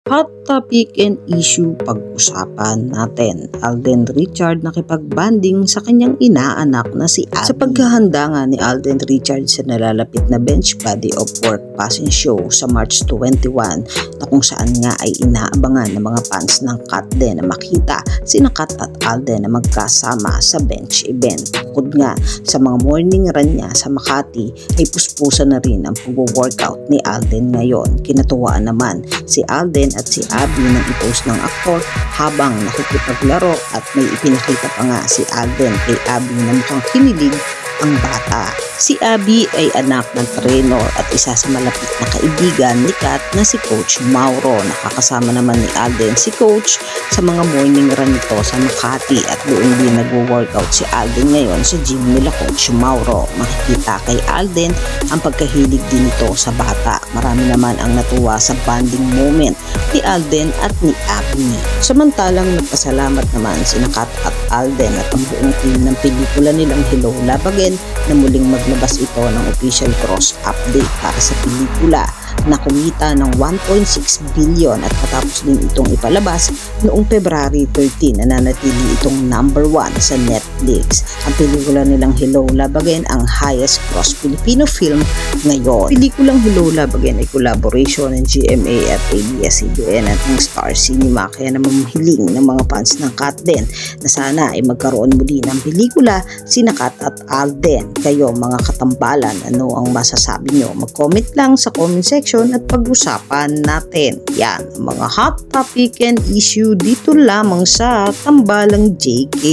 Hot topic and issue pag-usapan natin. Alden Richard nakipag-banding sa kanyang inaanak na si Abby. Sa paghahanda nga ni Alden Richard sa nalalapit na bench body of work passing show sa March 21 na kung saan nga ay inaabangan ng mga fans ng Kat din na makita sina Kat at Alden na magkasama sa bench event. Bukod nga sa mga morning run niya sa Makati ay puspusan na rin ang pag-workout ni Alden ngayon. Kinatuwaan naman si Alden at si Abby nang i-post ng aktor habang nakikipaglaro at may ipinakita pa nga si Alden kay Abby na mukhang kinilig ang bata. Si Abby ay anak ng trainer at isa sa malapit na kaibigan ni Kat na si Coach Mauro. Nakakasama naman ni Alden si Coach sa mga morning run nito sa Makati at doon din nagwo-workout si Alden ngayon sa gym nila Coach Mauro. Makikita kay Alden ang pagkahilig din nito sa bata. Marami naman ang natuwa sa bonding moment ni Alden at ni Abby. Samantalang nagpasalamat naman si Kat at Alden at ang buong team ng pelikula nilang Hello Love Again na muling maglabas ito ng official gross update para sa pelikula na kumita ng 1.6 billion at matapos din itong ipalabas noong February 13 na nanatili itong number 1 sa Netflix. Ang pelikula nilang Hello Love Again ang highest gross Filipino film ngayon. Pelikulang Hello Love Again ay collaboration ng GMA at ABS-CBN at ng Star Cinema kaya naman mahiling ng mga fans ng Kat din na sana ay magkaroon muli ng pelikula sina Kat at Alden. Kayo mga katambalan, ano ang masasabi nyo? Mag-comment lang sa comment section at pag-usapan natin. Yan, ang mga hot topic and issue dito lamang sa Tambalang JK.